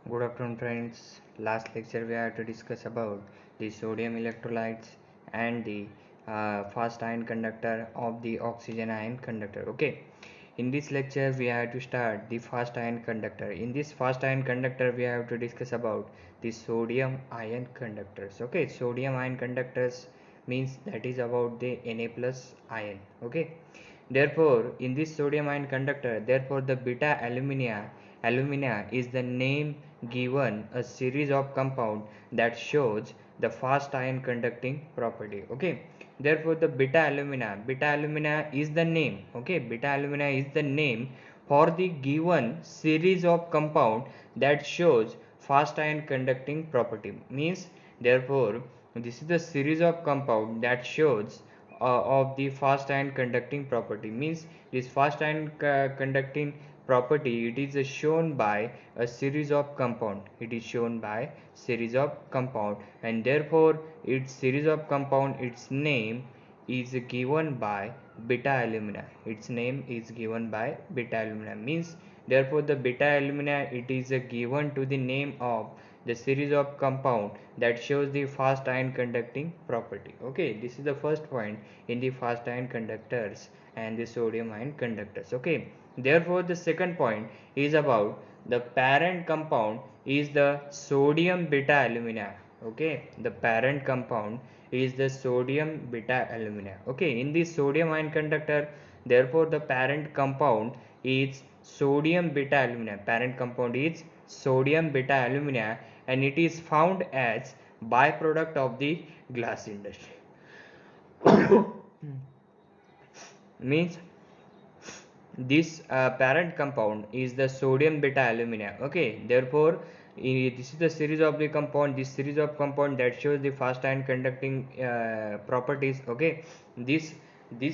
Good afternoon, friends. Last lecture we had to discuss about the sodium electrolytes and the fast ion conductor of the oxygen ion conductor. Okay. In this lecture we have to start the fast ion conductor. In this fast ion conductor we have to discuss about the sodium ion conductors. Okay. Sodium ion conductors means that is about the Na plus ion. Okay. Therefore, in this sodium ion conductor, therefore the beta alumina is the name given a series of compound that shows the fast ion conducting property. Okay. Therefore, the beta alumina is the name. Okay. Beta alumina is the name for the given series of compound that shows fast ion conducting property. Means, therefore, this is the series of compound that shows of the fast ion conducting property. Means this fast ion conducting property, it is shown by a series of compound. It is shown by series of compound, and therefore its series of compound, its name is given by beta alumina. Its name is given by beta alumina. Means therefore the beta alumina, it is given to the name of the series of compound that shows the fast ion conducting property. Okay, this is the first point in the fast ion conductors and the sodium ion conductors. Okay, therefore the second point is about the parent compound is the sodium beta alumina. Okay, the parent compound is the sodium beta alumina. Okay, in this sodium ion conductor, therefore the parent compound is sodium beta alumina. Parent compound is sodium beta alumina, and it is found as byproduct of the glass industry. Means this parent compound is the sodium beta alumina. Okay, therefore this is the series of the compound, this series of compound that shows the fast ion conducting properties. Okay, this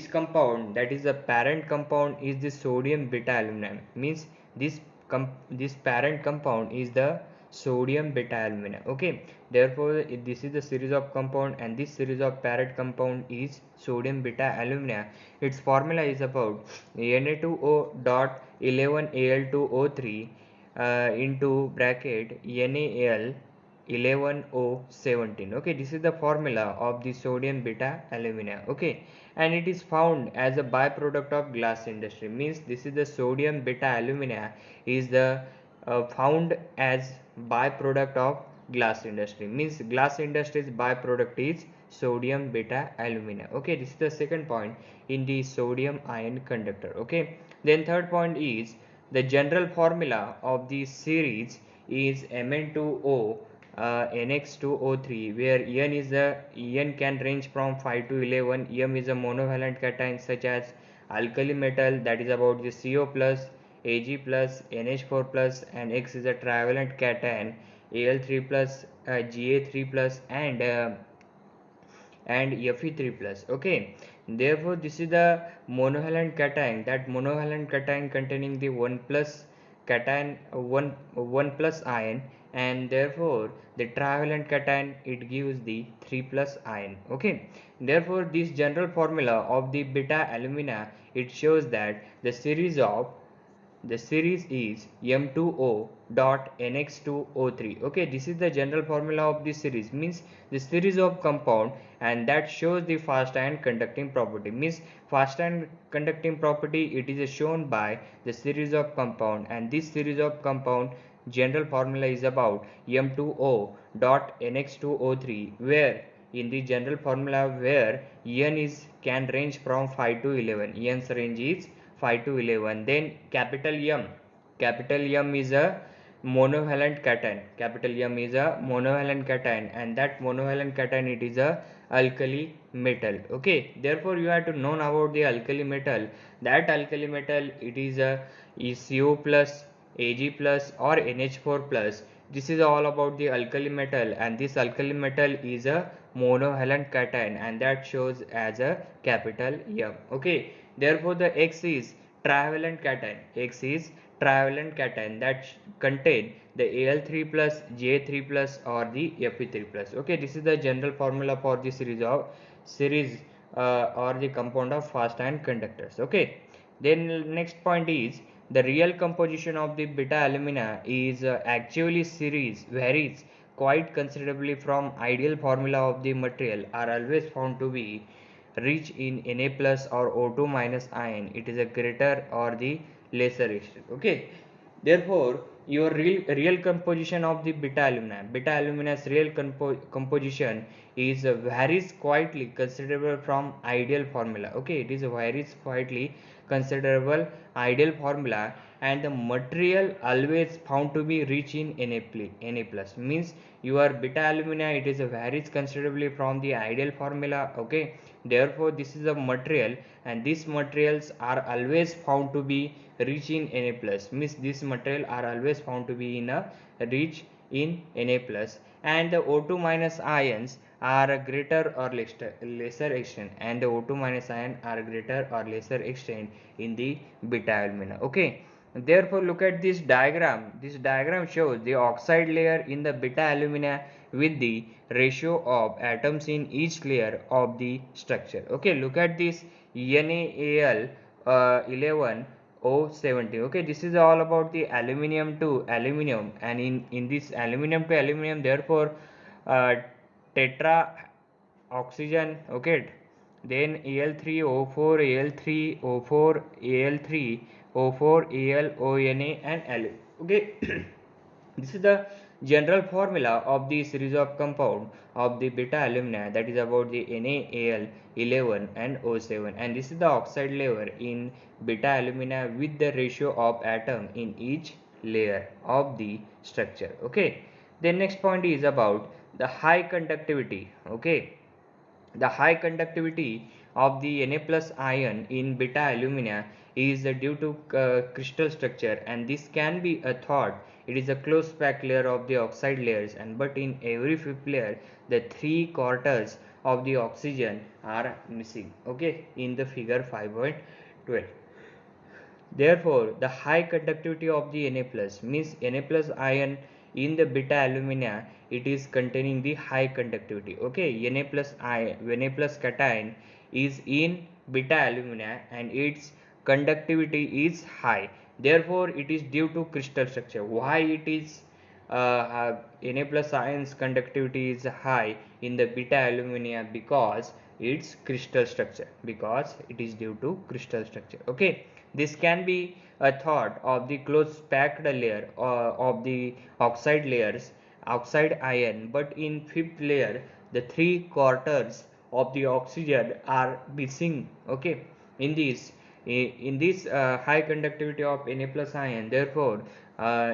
compound, that is the parent compound, is the sodium beta alumina. Means this parent compound is the sodium beta alumina. Okay, therefore this is the series of compound, and this series of parent compound is sodium beta alumina. Its formula is about Na2O dot 11Al2O3 into bracket NaL 11O17. Okay, this is the formula of the sodium beta alumina. Okay, and it is found as a byproduct of glass industry. Means this is the sodium beta alumina is the found as byproduct of glass industry. Means glass industry's byproduct is sodium beta alumina. Okay, this is the second point in the sodium ion conductor. Okay, then third point is the general formula of the series is Mn2O NX2O3, where En can range from 5 to 11. M is a monovalent cation such as alkali metal, that is about the CO plus, Ag plus, NH4 plus, and X is a trivalent cation Al3 plus, Ga3 plus, and Fe3 plus. Okay, therefore this is the monovalent cation, that monovalent cation containing the 1 plus cation, 1 plus ion, and therefore the trivalent cation, it gives the 3 plus ion. Okay, therefore this general formula of the beta alumina, it shows that the series is M2O dot NX2O3. Okay, this is the general formula of this series. Means the series of compound, and that shows the fast ion conducting property. Means fast ion conducting property, it is shown by the series of compound, and this series of compound general formula is about M2O dot NX2O3, where in the general formula where N is can range from 5 to 11. N's range is 5 to 11. Then capital M is a monovalent cation. Capital M is a monovalent cation, and that monovalent cation, it is a alkali metal. Okay, therefore you have to know about the alkali metal. That alkali metal, it is a CO plus, Ag plus, or NH4 plus. This is all about the alkali metal, and this alkali metal is a monovalent cation, and that shows as a capital M. Okay, therefore the X is trivalent cation. X is trivalent cation that contain the Al3 plus, Ja3 plus, or the Fe3 plus. Okay, this is the general formula for the series or the compound of fast ion conductors. Okay, then next point is the real composition of the beta alumina is actually series varies quite considerably from ideal formula of the material are always found to be rich in Na plus or O2 minus ion. It is a greater or the lesser extent. Okay. Therefore, your real composition of the beta alumina's real composition is varies quietly considerable from ideal formula. Okay, it is varies quietly considerable ideal formula, and the material always found to be rich in Na plus means your beta alumina it is varies considerably from the ideal formula. Okay, therefore this is a material, and these materials are always found to be rich in Na plus means this material are always found to be in a rich in Na plus, and the O2 minus ions are greater or lesser extent, and the O2 minus ion are greater or lesser extent in the beta alumina. Okay, therefore look at this diagram. This diagram shows the oxide layer in the beta alumina with the ratio of atoms in each layer of the structure. Okay, look at this NaAl 11 O70. Okay, this is all about the aluminium to aluminium, and in this aluminium to aluminium, therefore uh, tetra oxygen. Okay, then Al3O4 Al3O4 Al3O4 AlONA and Al. Okay, this is the general formula of the series of compound of the beta alumina, that is about the NaAl11 and O7, and this is the oxide layer in beta alumina with the ratio of atom in each layer of the structure. Okay, the next point is about the high conductivity. Okay, the high conductivity of the Na plus ion in beta alumina is due to crystal structure, and this can be a thought it is a close packed layer of the oxide layers, and but in every fifth layer the 3/4 of the oxygen are missing. Okay, in the figure 5.12. Therefore, the high conductivity of the Na plus means Na plus ion in the beta alumina it is containing the high conductivity. Okay, Na plus cation is in beta alumina and its conductivity is high. Therefore, it is due to crystal structure. Why it is Na plus ion's conductivity is high in the beta alumina? Because its crystal structure. Because it is due to crystal structure. Okay, this can be a thought of the close packed layer of the oxide layers, oxide ion, but in fifth layer the 3/4 of the oxygen are missing. Okay, in this high conductivity of Na plus ion, therefore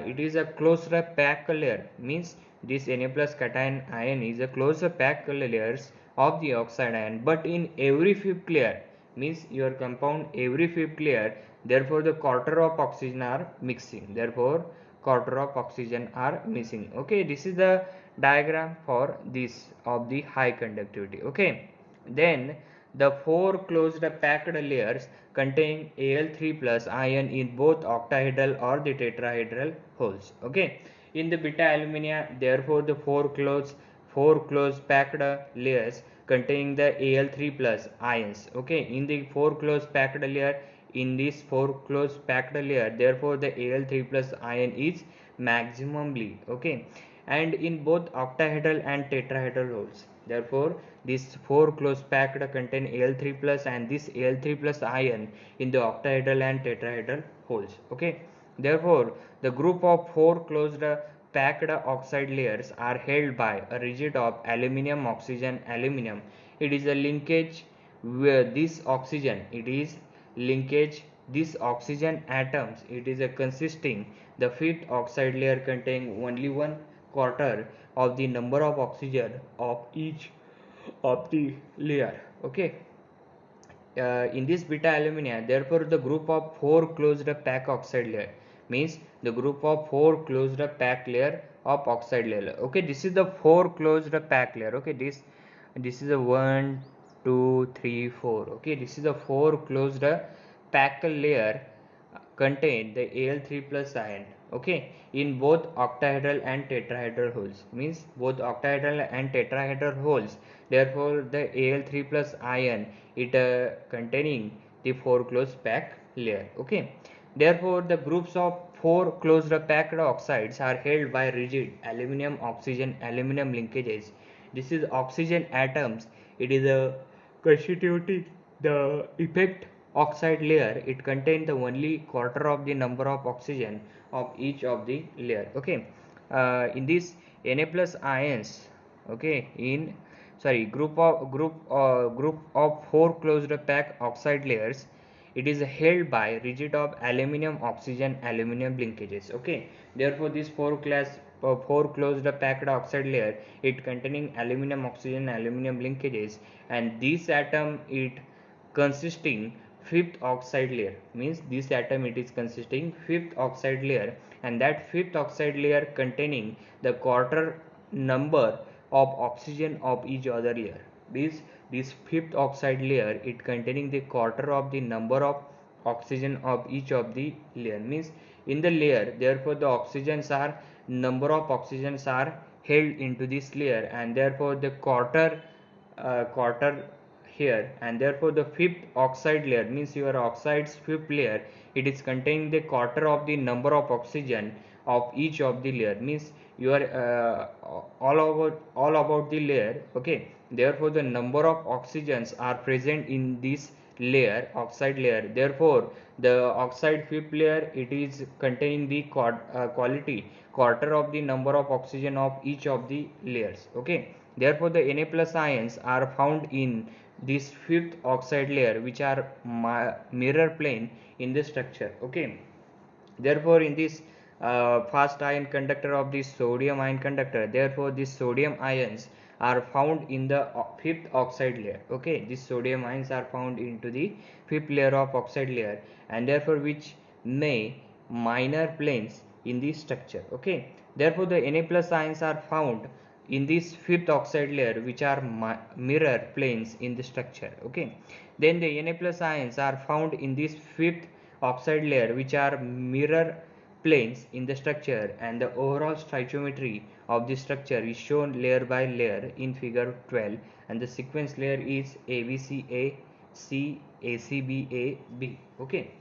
it is a closer packed layer means this Na plus cation ion is a closer packed layers of the oxide ion, but in every fifth layer means your compound every fifth layer, therefore the quarter of oxygen are mixing, therefore quarter of oxygen are missing. Okay, this is the diagram for this of the high conductivity. Okay, then the four closed packed layers contain Al3 plus ion in both octahedral or the tetrahedral holes. Okay, in the beta alumina, therefore the four closed packed layers containing the Al3 plus ions. Okay, in the four closed packed layer, in this four closed packed layer, therefore the Al3 plus ion is maximally. Okay, and in both octahedral and tetrahedral holes, therefore these four close packed contain Al3 plus and this Al3 plus ion in the octahedral and tetrahedral holes. Okay, therefore the group of four closed packed oxide layers are held by a rigid of aluminium oxygen aluminium. It is a linkage where this oxygen it is linkage this oxygen atoms it is a consisting the fifth oxide layer containing only 1/4 of the number of oxygen of each of the layer. Okay, in this beta alumina, therefore the group of four closed pack oxide layer means the group of four closed pack layer of oxide layer. Okay, this is the four closed pack layer. Okay, this is a 1 2 3 4. Okay, this is the four closed pack layer contain the Al3 plus ion. Okay, in both octahedral and tetrahedral holes means both octahedral and tetrahedral holes, therefore the Al3 plus ion it containing the four closed pack layer. Okay, Therefore, the groups of four closed packed oxides are held by rigid aluminum oxygen aluminum linkages. This is oxygen atoms. It is a constituting the effect oxide layer. It contains the only quarter of the number of oxygen of each of the layer. Okay, in this Na plus ions, okay, in group of four closed packed oxide layers, it is held by rigid of aluminum oxygen aluminum linkages. Okay, therefore this four closed packed oxide layer, it containing aluminum oxygen aluminum linkages, and this atom it consisting fifth oxide layer, means this atom it is consisting fifth oxide layer, and that fifth oxide layer containing the quarter number of oxygen of each other layer. This fifth oxide layer it containing the quarter of the number of oxygen of each of the layer, means in the layer, therefore the oxygens are number of oxygens are held into this layer, and therefore the quarter here, and therefore the fifth oxide layer, means your oxide's fifth layer, it is containing the quarter of the number of oxygen of each of the layer, means you are all about the layer. Okay, therefore the number of oxygens are present in this layer, oxide layer. Therefore the oxide fifth layer it is containing the quality quarter of the number of oxygen of each of the layers. Okay, therefore the Na plus ions are found in this fifth oxide layer, which are mirror plane in the structure. Okay, therefore in this fast ion conductor of the sodium ion conductor, therefore these sodium ions are found in the fifth oxide layer. Okay, these sodium ions are found into the fifth layer of oxide layer, and therefore which may minor planes in the structure. Okay, therefore the Na plus ions are found in this fifth oxide layer, which are mirror planes in the structure. Okay, then the Na plus ions are found in this fifth oxide layer, which are mirror planes in the structure, and the overall stoichiometry of the structure is shown layer by layer in figure 12, and the sequence layer is ABCAC ACBAB. Okay,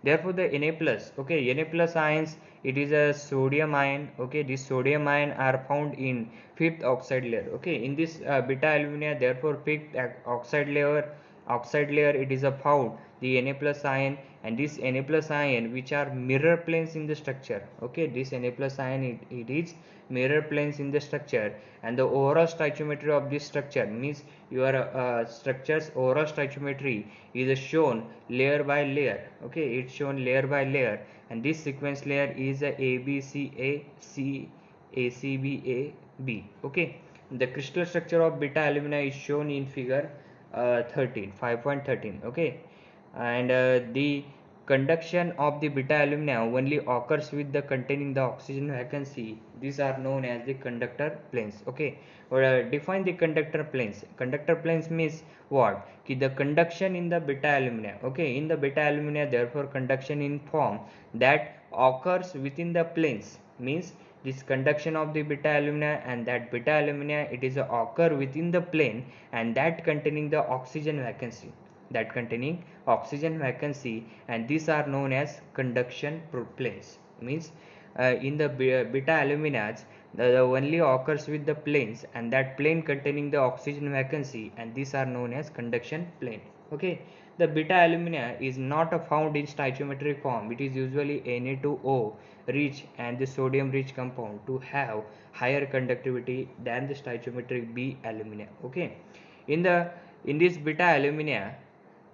therefore the Na plus, okay, Na plus ions it is a sodium ion. Okay, this sodium ion are found in fifth oxide layer. Okay, in this beta alumina, therefore fifth oxide layer it is a found the Na plus ion, and this Na plus ion which are mirror planes in the structure. Okay, this Na plus ion it is mirror planes in the structure, and the overall stoichiometry of this structure, means your structure's overall stoichiometry is shown layer by layer. Okay, it's shown layer by layer, and this sequence layer is a ABCAC ACBAB. Okay, the crystal structure of beta alumina is shown in figure 5.13. Okay, and the conduction of the beta alumina only occurs with the containing the oxygen vacancy. These are known as the conductor planes. Okay, or define the conductor planes. Conductor planes means what? The conduction in the beta alumina. Okay, in the beta alumina, therefore conduction in form that occurs within the planes, means this conduction of the beta alumina, and that beta alumina it is occur within the plane, and that containing the oxygen vacancy, and these are known as conduction planes. Means in the beta aluminas, the only occurs with the planes, and that plane containing the oxygen vacancy, and these are known as conduction plane. Okay, the beta alumina is not found in stoichiometric form. It is usually Na2O rich and the sodium rich compound to have higher conductivity than the stoichiometric B alumina. Okay, in this beta alumina,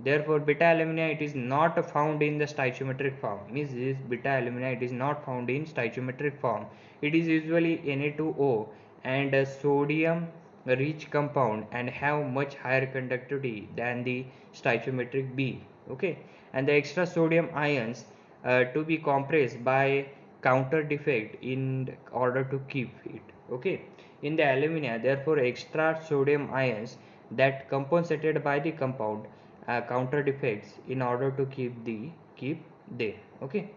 therefore beta alumina it is not found in the stoichiometric form, means this beta alumina it is not found in stoichiometric form. It is usually Na2O and a sodium rich compound, and have much higher conductivity than the stoichiometric B. Okay, and the extra sodium ions to be compressed by counter defect in order to keep it. Okay, in the alumina, therefore extra sodium ions that compensated by the compound counter defects in order to keep there. Okay,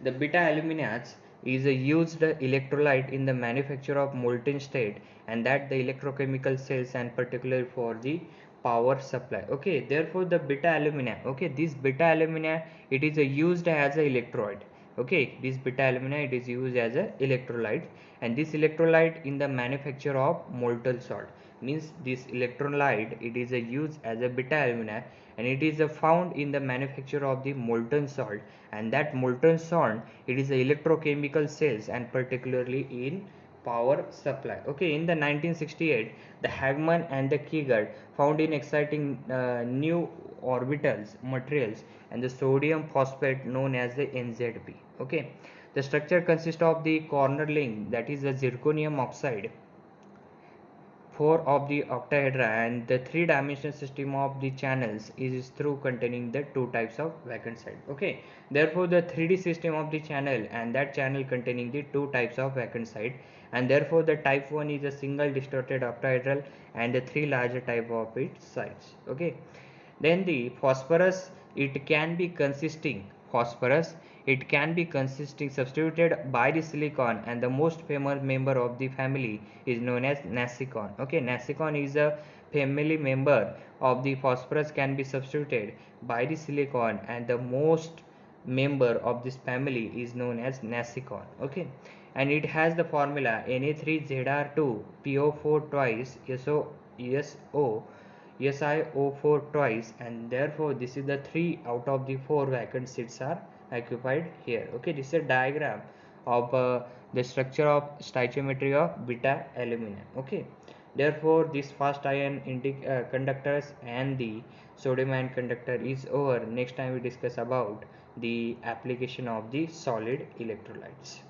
the beta aluminas is a used electrolyte in the manufacture of molten state, and that the electrochemical cells, and particularly for the power supply. Okay, therefore the beta alumina, okay, this beta alumina, it is used as a electrolyte. Okay, this beta alumina, it is used as a electrolyte, and this electrolyte in the manufacture of molten salt, means this electrolyte, it is used as a beta alumina, and it is found in the manufacture of the molten salt, and that molten salt, it is electrochemical cells, and particularly in power supply. Okay, in the 1968, the Hagman and the Kiegert found in exciting new orbitals materials and the sodium phosphate known as the NZP. Okay, the structure consists of the corner link, that is the zirconium oxide, 4 of the octahedra, and the 3-dimensional system of the channels is through containing the 2 types of vacant site. Okay, therefore the 3D system of the channel, and that channel containing the 2 types of vacant site, and therefore the type 1 is a single distorted octahedral and the 3 larger type of its sites. Okay, then the phosphorus, it can be consisting phosphorus, it can be consisting substituted by the silicon, and the most famous member of the family is known as nasicon. Okay, nasicon is a family member of the phosphorus, can be substituted by the silicon, and the most member of this family is known as nasicon. Okay, and it has the formula Na3Zr2 PO4 twice SiO4 twice, and therefore this is the 3 out of the 4 vacant seats are occupied here. Okay, this is a diagram of the structure of stoichiometry of beta alumina. Okay, therefore this fast ion conductors and the sodium ion conductor is over. Next time we discuss about the application of the solid electrolytes.